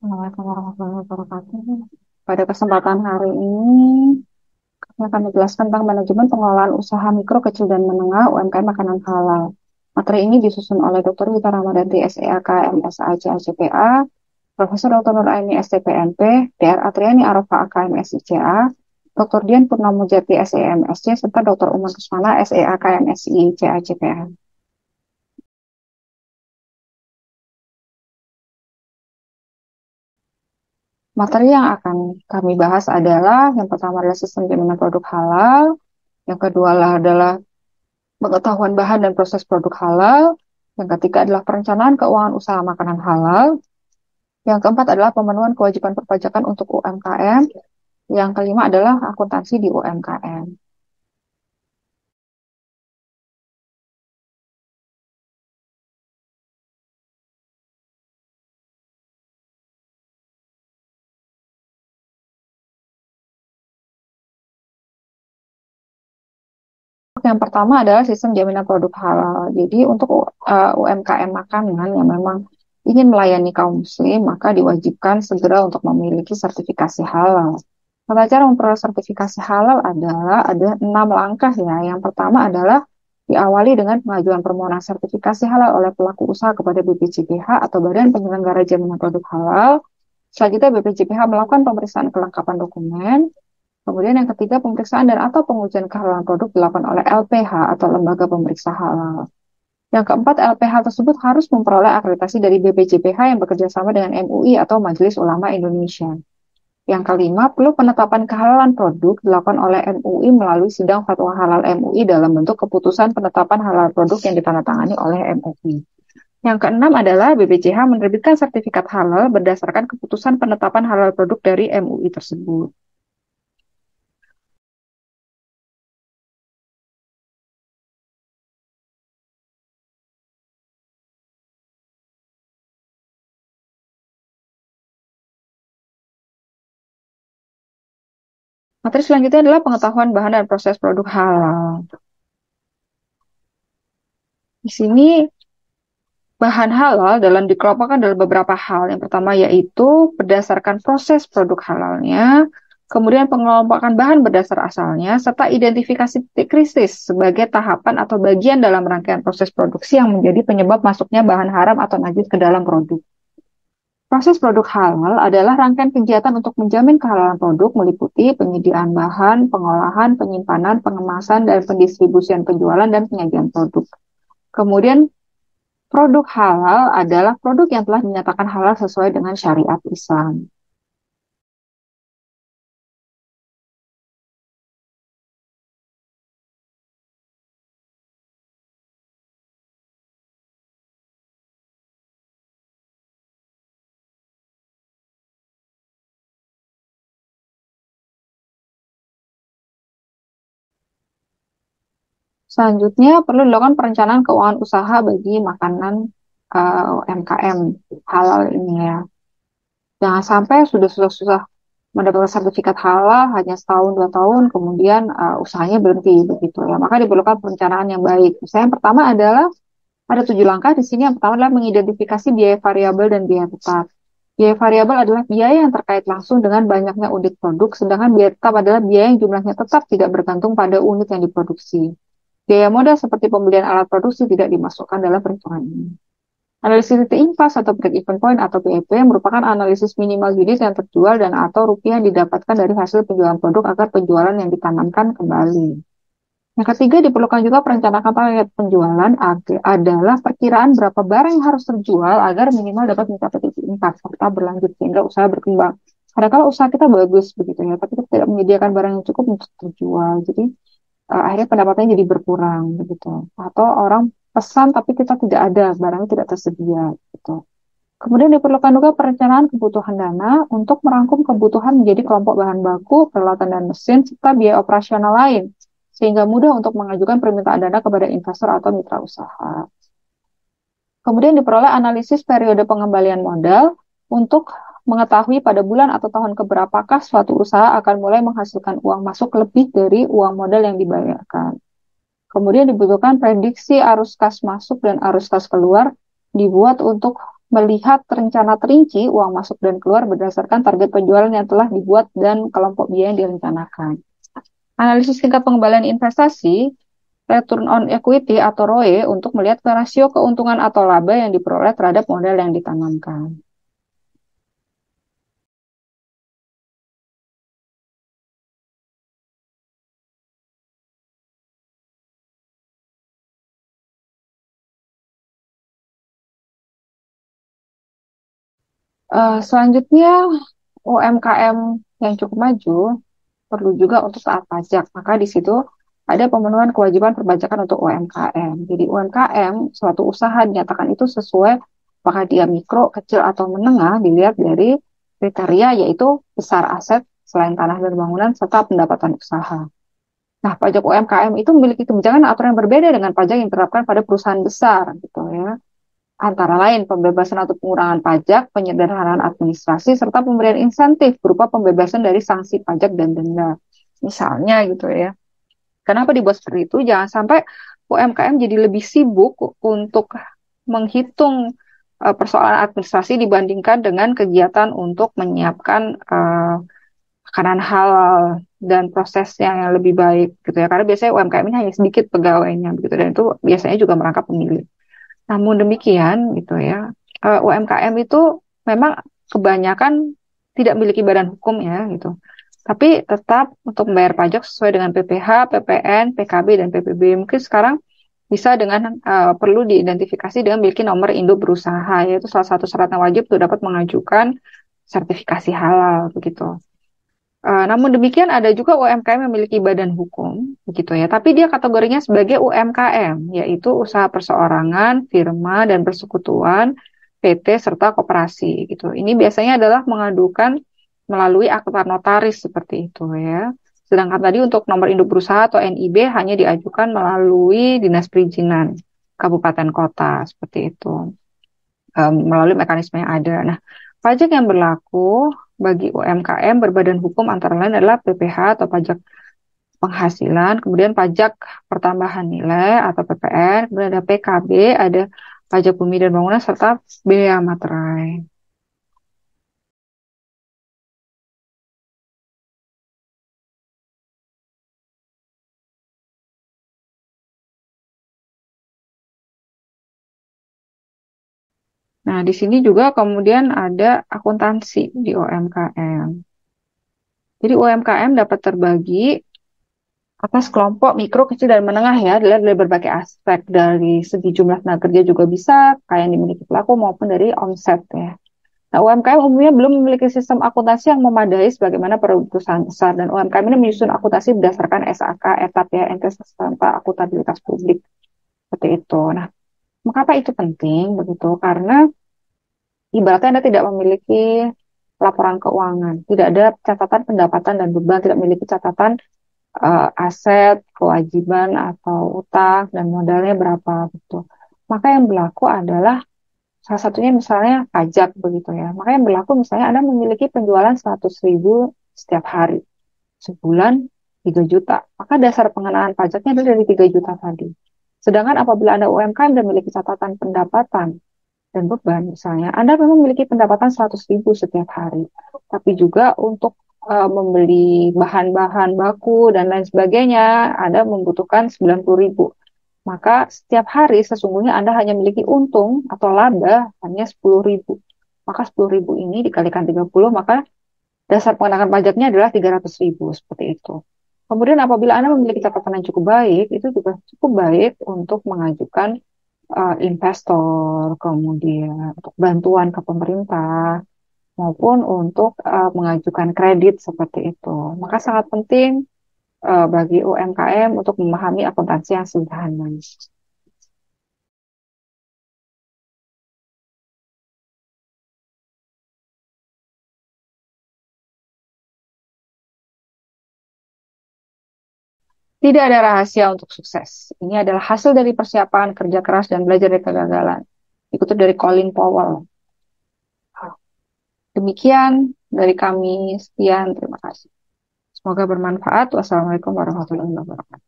Assalamualaikum warahmatullahi wabarakatuh. Pada kesempatan hari ini, kami akan menjelaskan tentang manajemen pengelolaan usaha mikro, kecil, dan menengah UMKM makanan halal. Materi ini disusun oleh Dr. Wita Ramadanti, SEAK, MSAC, ACPA, Profesor Dr. Nur Aini, STPNP, Dr. Atriani Arafa, AKM, SICA, Dr. Dian Purnomo Jati, SEMSC, serta Dr. Umar Kusmana, SEAK, MSI, CACPA. Materi yang akan kami bahas adalah yang pertama adalah sistem jaminan produk halal, yang kedua adalah pengetahuan bahan dan proses produk halal, yang ketiga adalah perencanaan keuangan usaha makanan halal, yang keempat adalah pemenuhan kewajiban perpajakan untuk UMKM, yang kelima adalah akuntansi di UMKM. Yang pertama adalah sistem jaminan produk halal. Jadi untuk UMKM makanan yang memang ingin melayani kaum muslim, maka diwajibkan segera untuk memiliki sertifikasi halal. Tata cara memperoleh sertifikasi halal adalah ada 6 langkah ya. Yang pertama adalah diawali dengan pengajuan permohonan sertifikasi halal oleh pelaku usaha kepada BPJPH atau Badan Penyelenggara Jaminan Produk Halal. Selanjutnya BPJPH melakukan pemeriksaan kelengkapan dokumen. Kemudian yang ketiga, pemeriksaan dan atau pengujian kehalalan produk dilakukan oleh LPH atau Lembaga Pemeriksa Halal. Yang keempat, LPH tersebut harus memperoleh akreditasi dari BPJPH yang bekerja sama dengan MUI atau Majelis Ulama Indonesia. Yang kelima, perlu penetapan kehalalan produk dilakukan oleh MUI melalui sidang fatwa halal MUI dalam bentuk keputusan penetapan halal produk yang ditandatangani oleh MUI. Yang keenam adalah BPJH menerbitkan sertifikat halal berdasarkan keputusan penetapan halal produk dari MUI tersebut. Materi selanjutnya adalah pengetahuan bahan dan proses produk halal. Di sini bahan halal dalam dikelompokkan dalam beberapa hal. Yang pertama yaitu berdasarkan proses produk halalnya, kemudian pengelompokan bahan berdasar asalnya, serta identifikasi titik kritis sebagai tahapan atau bagian dalam rangkaian proses produksi yang menjadi penyebab masuknya bahan haram atau najis ke dalam produk. Proses produk halal adalah rangkaian kegiatan untuk menjamin kehalalan produk meliputi penyediaan bahan, pengolahan, penyimpanan, pengemasan, dan pendistribusian penjualan dan penyajian produk. Kemudian produk halal adalah produk yang telah dinyatakan halal sesuai dengan syariat Islam. Selanjutnya, perlu dilakukan perencanaan keuangan usaha bagi makanan UMKM halal ini ya. Jangan sampai sudah susah-susah mendapatkan sertifikat halal hanya setahun 2 tahun, kemudian usahanya berhenti begitu ya. Maka diperlukan perencanaan yang baik. Misalnya yang pertama adalah ada 7 langkah di sini. Yang pertama adalah mengidentifikasi biaya variabel dan biaya tetap. Biaya variabel adalah biaya yang terkait langsung dengan banyaknya unit produk, sedangkan biaya tetap adalah biaya yang jumlahnya tetap tidak bergantung pada unit yang diproduksi. Biaya modal seperti pembelian alat produksi tidak dimasukkan dalam perhitungan ini. Analisis titik impas atau break-even point atau BEP merupakan analisis minimal unit yang terjual dan atau rupiah yang didapatkan dari hasil penjualan produk agar penjualan yang ditanamkan kembali. Yang ketiga, diperlukan juga perencanaan target penjualan adalah perkiraan berapa barang yang harus terjual agar minimal dapat mencapai titik impas serta berlanjut sehingga usaha berkembang. Karena kalau usaha kita bagus begitu ya, tapi kita tidak menyediakan barang yang cukup untuk terjual, jadi akhirnya pendapatannya jadi berkurang begitu. Atau orang pesan tapi kita tidak ada, barangnya tidak tersedia gitu. Kemudian diperlukan juga perencanaan kebutuhan dana untuk merangkum kebutuhan menjadi kelompok bahan baku, peralatan dan mesin, serta biaya operasional lain, sehingga mudah untuk mengajukan permintaan dana kepada investor atau mitra usaha. Kemudian diperoleh analisis periode pengembalian modal untuk mengetahui pada bulan atau tahun keberapakah suatu usaha akan mulai menghasilkan uang masuk lebih dari uang modal yang dibayarkan. Kemudian dibutuhkan prediksi arus kas masuk dan arus kas keluar dibuat untuk melihat rencana terinci uang masuk dan keluar berdasarkan target penjualan yang telah dibuat dan kelompok biaya yang direncanakan. Analisis tingkat pengembalian investasi, return on equity atau ROE untuk melihat rasio keuntungan atau laba yang diperoleh terhadap modal yang ditanamkan. Selanjutnya, UMKM yang cukup maju perlu juga untuk taat pajak. Maka di situ ada pemenuhan kewajiban perpajakan untuk UMKM. Jadi UMKM, suatu usaha dinyatakan itu sesuai apakah dia mikro, kecil, atau menengah dilihat dari kriteria yaitu besar aset selain tanah dan bangunan serta pendapatan usaha. Nah, pajak UMKM itu memiliki kebijakan atau yang berbeda dengan pajak yang diterapkan pada perusahaan besar gitu ya. Antara lain pembebasan atau pengurangan pajak, penyederhanaan administrasi, serta pemberian insentif berupa pembebasan dari sanksi pajak dan denda. Misalnya gitu ya. Kenapa dibuat seperti itu? Jangan sampai UMKM jadi lebih sibuk untuk menghitung persoalan administrasi dibandingkan dengan kegiatan untuk menyiapkan makanan halal dan prosesnya yang lebih baik gitu ya. Karena biasanya UMKM ini hanya sedikit pegawainya begitu dan itu biasanya juga merangkap pemilik. Namun demikian gitu ya, UMKM itu memang kebanyakan tidak memiliki badan hukum ya gitu. Tapi tetap untuk membayar pajak sesuai dengan PPh, PPN, PKB, dan PPB. Mungkin sekarang bisa dengan perlu diidentifikasi dengan memiliki nomor induk berusaha, yaitu salah satu syarat yang wajib untuk dapat mengajukan sertifikasi halal begitu. Namun demikian ada juga UMKM yang memiliki badan hukum, begitu ya. Tapi dia kategorinya sebagai UMKM, yaitu usaha perseorangan, firma dan persekutuan, PT serta koperasi, gitu. Ini biasanya adalah mengadukan melalui akta notaris seperti itu ya. Sedangkan tadi untuk nomor induk berusaha atau NIB hanya diajukan melalui dinas perizinan kabupaten kota seperti itu, melalui mekanisme yang ada. Nah, pajak yang berlaku bagi UMKM berbadan hukum antara lain adalah PPh atau pajak penghasilan, kemudian pajak pertambahan nilai atau PPN, kemudian ada PKB, ada pajak bumi dan bangunan, serta bea materai. Nah, di sini juga kemudian ada akuntansi di UMKM. Jadi UMKM dapat terbagi atas kelompok mikro, kecil, dan menengah ya, dilihat dari berbagai aspek. Dari segi jumlah tenaga kerja juga bisa, kayak yang dimiliki pelaku maupun dari omset ya. Nah, UMKM umumnya belum memiliki sistem akuntansi yang memadai sebagaimana perusahaan besar. Dan UMKM ini menyusun akuntansi berdasarkan SAK, etap ya, entes serta akuntabilitas publik. Seperti itu. Nah, mengapa itu penting? Begitu, karena ibaratnya Anda tidak memiliki laporan keuangan, tidak ada catatan pendapatan dan beban, tidak memiliki catatan aset, kewajiban atau utang dan modalnya berapa gitu. Maka yang berlaku adalah salah satunya misalnya pajak begitu ya. Maka yang berlaku misalnya Anda memiliki penjualan 100.000 setiap hari, sebulan 3 juta. Maka dasar pengenaan pajaknya adalah dari 3 juta tadi. Sedangkan apabila Anda UMKM dan memiliki catatan pendapatan dan beban misalnya, Anda memang memiliki pendapatan 100.000 setiap hari. Tapi juga untuk membeli bahan-bahan baku dan lain sebagainya, Anda membutuhkan 90.000. Maka setiap hari sesungguhnya Anda hanya memiliki untung atau laba hanya 10.000. Maka 10.000 ini dikalikan 30, maka dasar pengenaan pajaknya adalah 300.000, seperti itu. Kemudian apabila Anda memiliki catatan yang cukup baik, itu juga cukup baik untuk mengajukan investor, kemudian untuk bantuan ke pemerintah, maupun untuk mengajukan kredit seperti itu. Maka sangat penting bagi UMKM untuk memahami akuntansi yang sederhana. Tidak ada rahasia untuk sukses. Ini adalah hasil dari persiapan, kerja keras, dan belajar dari kegagalan. Dikutip dari Colin Powell. Demikian dari kami. Sekian, terima kasih. Semoga bermanfaat. Wassalamualaikum warahmatullahi wabarakatuh.